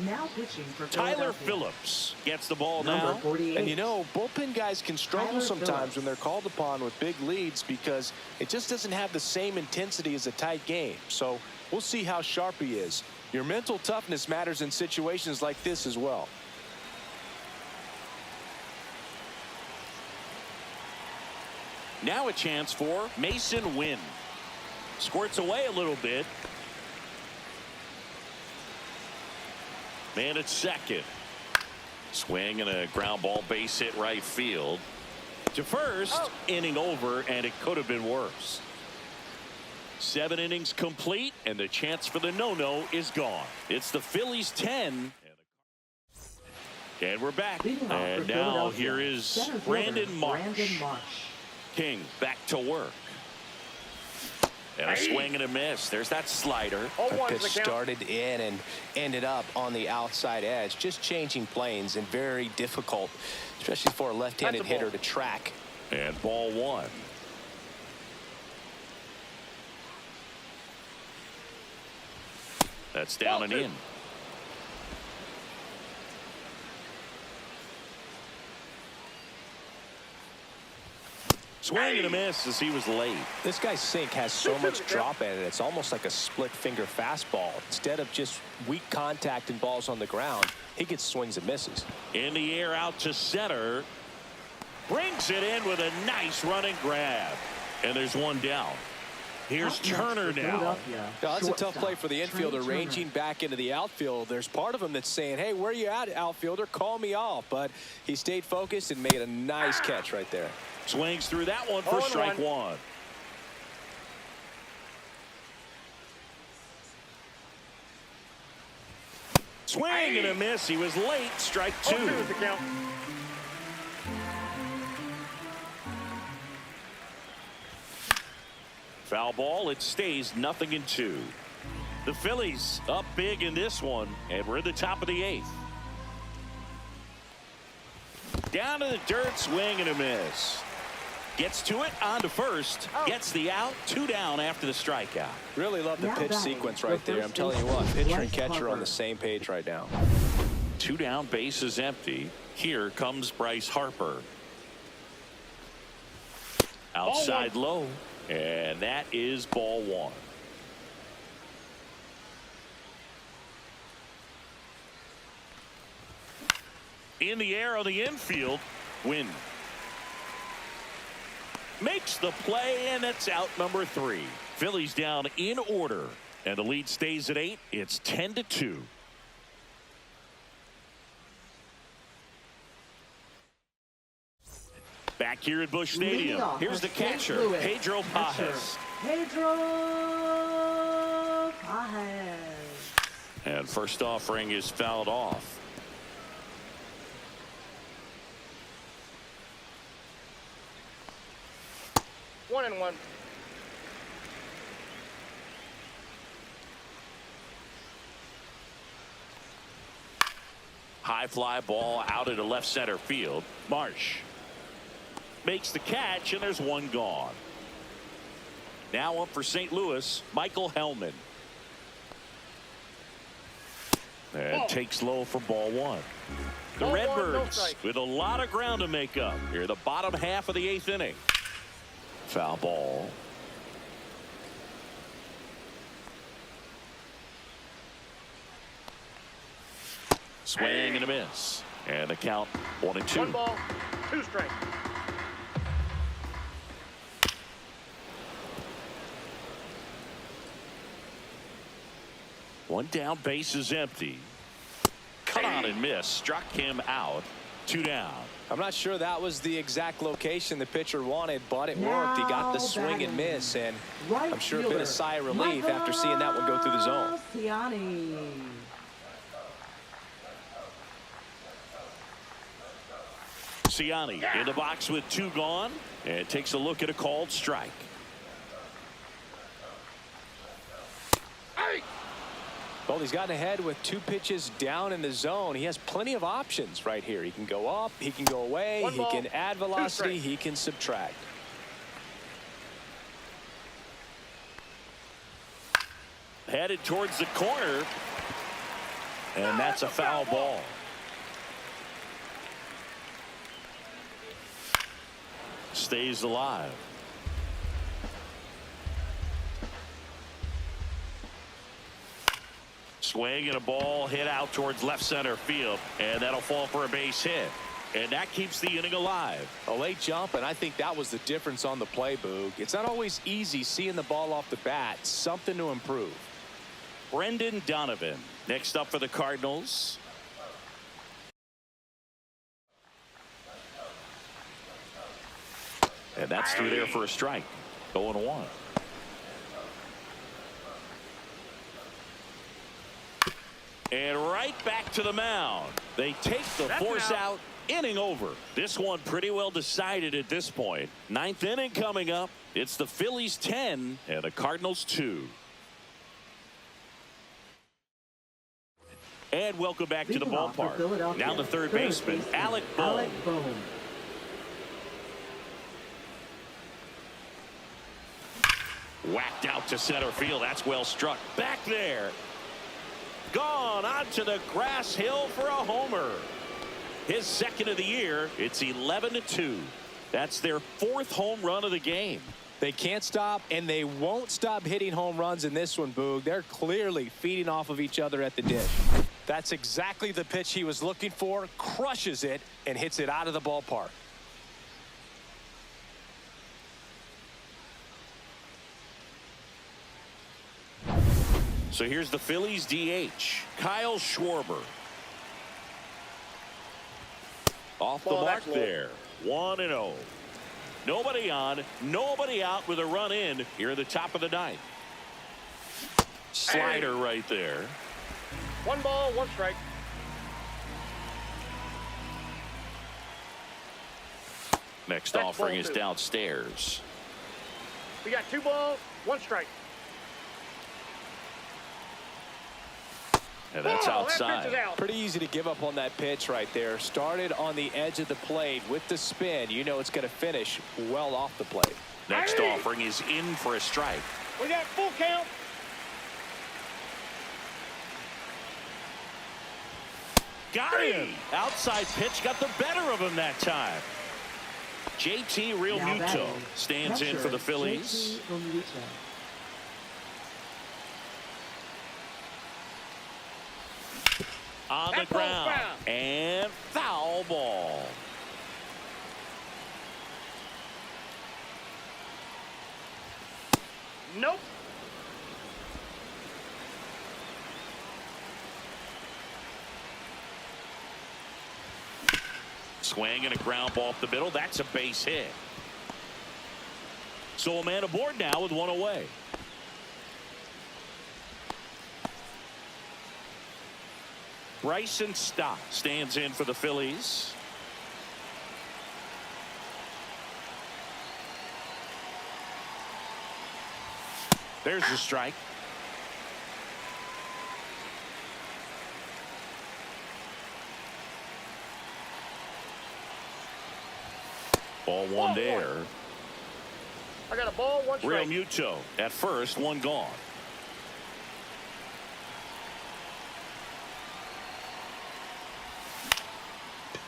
Now pitching for Tyler Philadelphia. Phillips gets the ball Number now. 48. And you know, bullpen guys can struggle Tyler sometimes Phillips. when they're called upon with big leads because it just doesn't have the same intensity as a tight game. So we'll see how sharp he is. Your mental toughness matters in situations like this as well. Now a chance for Mason Wynn. Squirts away a little bit. Man at second. Swing and a ground ball, base hit right field. To first, inning over, and it could have been worse. 7 innings complete, and the chance for the no-no is gone. It's the Phillies 10. And we're back. And now here is Brandon Marsh. King back to work. And a swing and a miss. There's that slider. The pitch started in and ended up on the outside edge. Just changing planes and very difficult, especially for a left-handed hitter to track. And ball 1. That's down and in. Swing and a miss as he was late. This guy's sink has so much drop in it. It's almost like a split finger fastball. Instead of just weak contact and balls on the ground, he gets swings and misses. In the air out to center. Brings it in with a nice running grab. And there's one down. Here's Turner now. That's a tough play for the infielder, ranging back into the outfield. There's part of him that's saying, hey, where you at, outfielder? Call me off. But he stayed focused and made a nice catch right there. Swings through that one for strike 1. Swing and a miss. He was late. Strike 2. Foul ball. It stays 0-2. The Phillies up big in this one, and we're at the top of the 8th. Down to the dirt, swing and a miss. Gets to it, on to first, gets the out, 2 down after the strikeout. Really love the pitch sequence right there. I'm telling you what, pitcher and catcher on the same page right now. 2 down, base is empty. Here comes Bryce Harper. Outside low, and that is ball 1. In the air on the infield, Wynn makes the play, and it's out number 3. Phillies down in order, and the lead stays at 8. It's 10-2. Back here at Busch Stadium, here's the catcher, Pedro Pajes. And first offering is fouled off. One and one. High fly ball out into left center field. Marsh makes the catch, and there's one gone. Now up for St. Louis, Michael Hellman. And takes low for ball 1. The Redbirds with a lot of ground to make up here, the bottom half of the 8th inning. Foul ball. Swing and a miss. And the count 1-2. 1 ball, 2 strikes. One down, base is empty. Cut on and miss. Struck him out. 2 down. I'm not sure that was the exact location the pitcher wanted, but it worked. He got the swing and miss, and I'm sure a bit of sigh of relief after seeing that one go through the zone. Ciani in the box with 2 gone, and takes a look at a called strike. Well, he's gotten ahead with 2 pitches down in the zone. He has plenty of options right here. He can go up, he can go away, he can add velocity, he can subtract. Headed towards the corner, and that's a foul ball. Stays alive. Swing and a ball hit out towards left center field, and that'll fall for a base hit. and that keeps the inning alive. A late jump, and I think that was the difference on the play, Boog. It's not always easy seeing the ball off the bat. Something to improve. Brendan Donovan next up for the Cardinals. And that's through there for a strike. 0-1. And right back to the mound. They take the force out. Inning over. This one pretty well decided at this point. Ninth inning coming up. It's the Phillies 10 and the Cardinals 2. And welcome back to the ballpark. Now the third baseman, Alec Bohm. Whacked out to center field. That's well struck. Back there. Gone onto the grass hill for a homer. His second of the year. It's 11-2. That's their fourth home run of the game. They can't stop, and they won't stop hitting home runs in this one, Boog. They're clearly feeding off of each other at the dish. That's exactly the pitch he was looking for. Crushes it and hits it out of the ballpark. So here's the Phillies DH, Kyle Schwarber. Off the mark there. 1-0. Nobody on, nobody out with a run in here at the top of the ninth. Slider right there. 1 ball, 1 strike. Next offering is downstairs. We got 2 balls, 1 strike. And that's outside. That pitch is out. Pretty easy to give up on that pitch right there. Started on the edge of the plate with the spin. You know it's going to finish well off the plate. Next offering is in for a strike. We got full count. Got him. Outside pitch got the better of him that time. JT Realmuto stands in for the Phillies. On the ground. And foul ball. Nope. Swing and a ground ball up the middle. That's a base hit. So a man aboard now with 1 away. Bryson Stott stands in for the Phillies. There's the strike. Ball 1 there. I got a ball, 1 strike. Realmuto at first, 1 gone.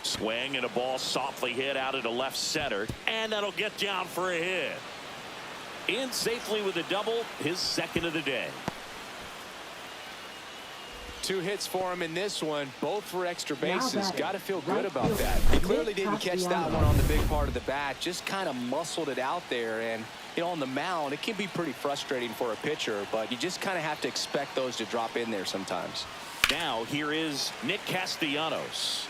Swing and a ball softly hit out into left center, and that'll get down for a hit. In safely with a double, his second of the day. 2 hits for him in this one, both for extra bases. Got to feel good about that. He clearly didn't catch that one on the big part of the bat, just kind of muscled it out there. And you know, on the mound, it can be pretty frustrating for a pitcher, but you just kind of have to expect those to drop in there sometimes. Now here is Nick Castellanos.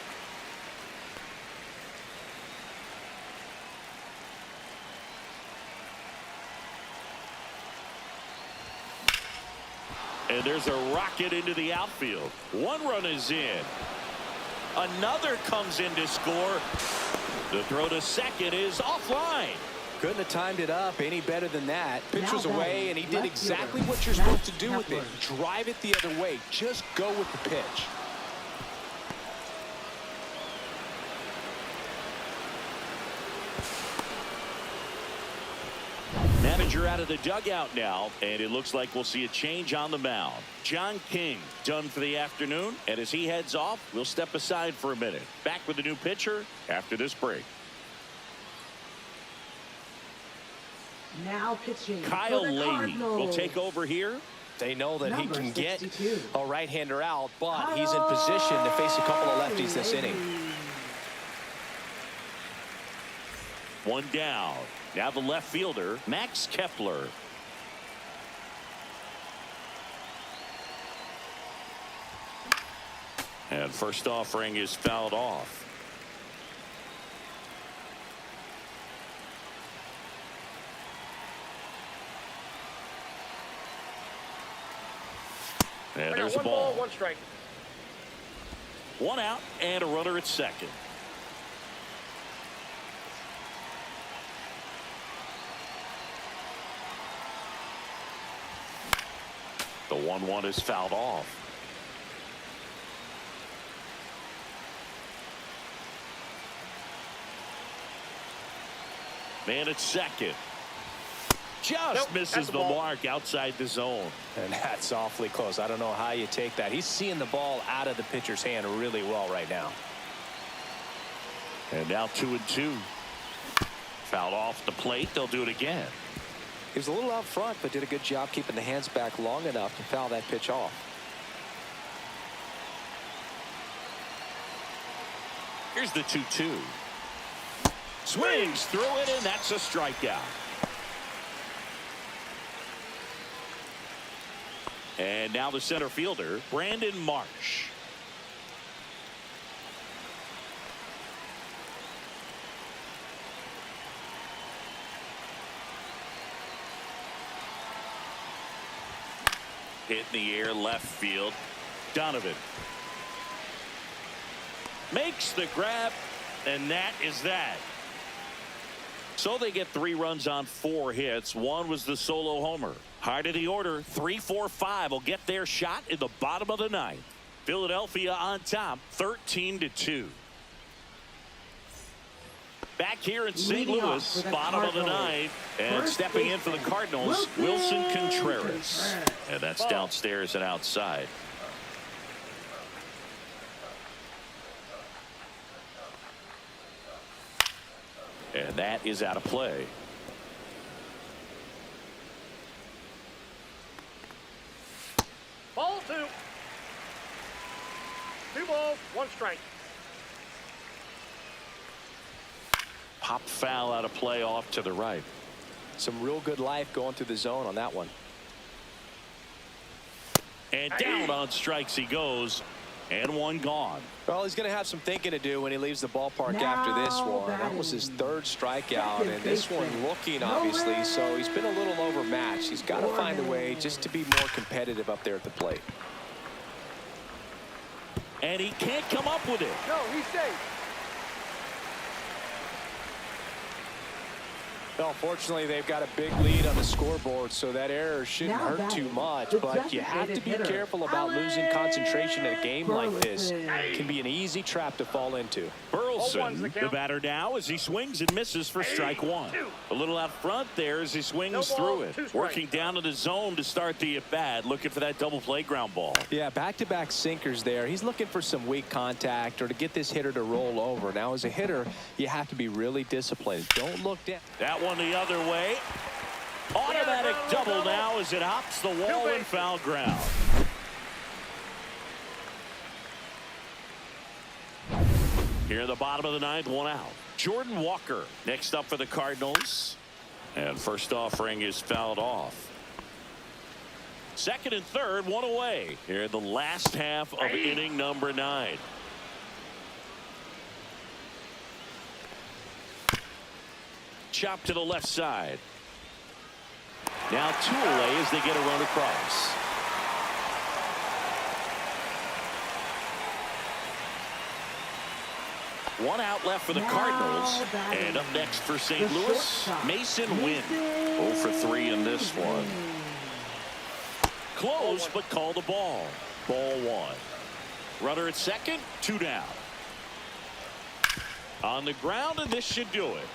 And there's a rocket into the outfield. 1 run is in. Another comes in to score. The throw to second is offline. Couldn't have timed it up any better than that. Pitch was away, and he did exactly what you're supposed to do with it. Drive it the other way. Just go with the pitch. Manager out of the dugout now, and it looks like we'll see a change on the mound. John King done for the afternoon, and as he heads off, we'll step aside for a minute. Back with a new pitcher after this break. Now pitching. Kyle Leahy will take over here. They know that he can get 62. a right-hander out, but he's in position to face a couple of lefties this inning. One down. Now the left fielder, Max Kepler. And first offering is fouled off. And there's a one ball. ball, one strike. One out and a runner at second. The 1-1 is fouled off. Man at second. Just misses the mark outside the zone. And that's awfully close. I don't know how you take that. He's seeing the ball out of the pitcher's hand really well right now. And now 2-2. Fouled off the plate. They'll do it again. He was a little out front, but did a good job keeping the hands back long enough to foul that pitch off. Here's the 2-2. Swings through it, and that's a strikeout. And now the center fielder, Brandon Marsh. Hit in the air, left field. Donovan makes the grab, and that is that. So they get 3 runs on 4 hits. One was the solo homer. Heart of the order, 3-4-5 will get their shot in the bottom of the 9th. Philadelphia on top, 13-2. Back here in St. Louis, bottom of the 9th, and stepping in for the Cardinals, Wilson Contreras. And that's downstairs and outside. And that is out of play. Ball 2. 2 balls, 1 strike. Pop foul out of play off to the right. Some real good life going through the zone on that one. And down on strikes he goes. And one gone. Well, he's going to have some thinking to do when he leaves the ballpark after this one. That was his 3rd strikeout, and this one looking, obviously, so he's been a little overmatched. He's got to find a way just to be more competitive up there at the plate. And he can't come up with it. No, he's safe. Well, fortunately, they've got a big lead on the scoreboard, so that error shouldn't hurt too much. But you have to be careful about losing concentration in a game like this. It can be an easy trap to fall into. Burleson, the batter now, as he swings and misses for strike 1. A little out front there as he swings through it. Working down to the zone to start the at-bat, looking for that double play ground ball. Yeah, back-to-back sinkers there. He's looking for some weak contact or to get this hitter to roll over. Now, as a hitter, you have to be really disciplined. Don't look down. That one the other way. Automatic double now as it hops the wall and foul ground. Here in the bottom of the 9th, 1 out. Jordan Walker next up for the Cardinals. And first offering is fouled off. Second and third, 1 away. Here in the last half of inning number 9. Chop to the left side. Now 2 away as they get a run across. One out left for the Cardinals. And up next for St. Louis, Mason Wynn. 0 for 3 in this one. Close, but call the ball. Ball 1. Runner at second, 2 down. On the ground, and this should do it.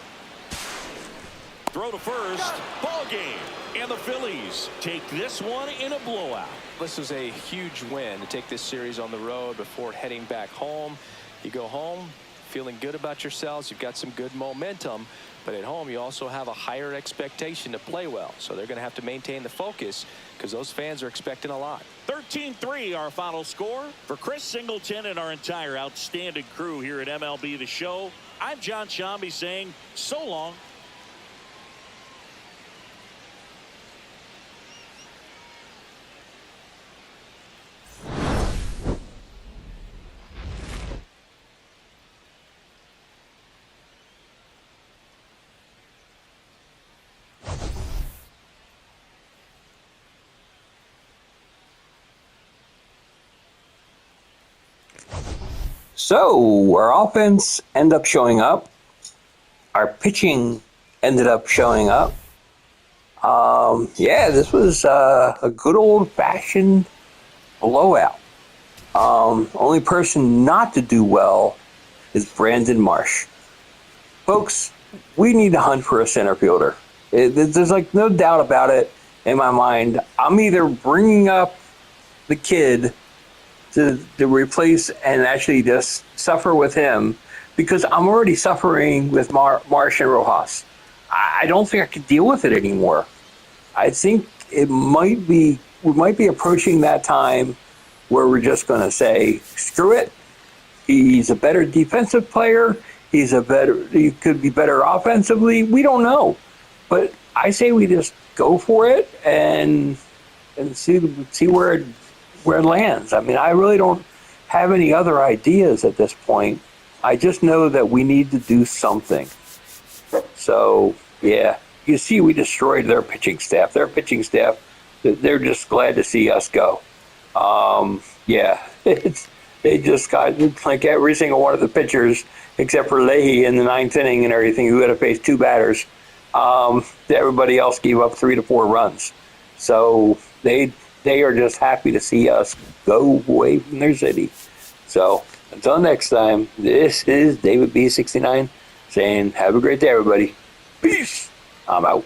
Throw to first. Ball game. And the Phillies take this one in a blowout. This was a huge win to take this series on the road before heading back home. You go home feeling good about yourselves. You've got some good momentum. But at home, you also have a higher expectation to play well. So they're going to have to maintain the focus because those fans are expecting a lot. 13-3 our final score. For Chris Singleton and our entire outstanding crew here at MLB The Show, I'm John Shambi saying so long. So our offense ended up showing up. Our pitching ended up showing up. This was a good old-fashioned blowout. Only person not to do well is Brandon Marsh. Folks, we need to hunt for a center fielder. There's like no doubt about it in my mind. I'm either bringing up the kid to replace and actually just suffer with him because I'm already suffering with Marsh and Rojas. I don't think I can deal with it anymore. I think we might be approaching that time where we're just going to say, screw it. He's a better defensive player. He could be better offensively. We don't know. But I say we just go for it and see where it lands. I mean, I really don't have any other ideas at this point. I just know that we need to do something. So, yeah, you see we destroyed their pitching staff. Their pitching staff, they're just glad to see us go. They just got, like every single one of the pitchers, except for Leahy in the ninth inning and everything, who had to face two batters. Everybody else gave up 3 to 4 runs. So they are just happy to see us go away from their city. So until next time, this is David B69 saying have a great day, everybody. Peace. I'm out.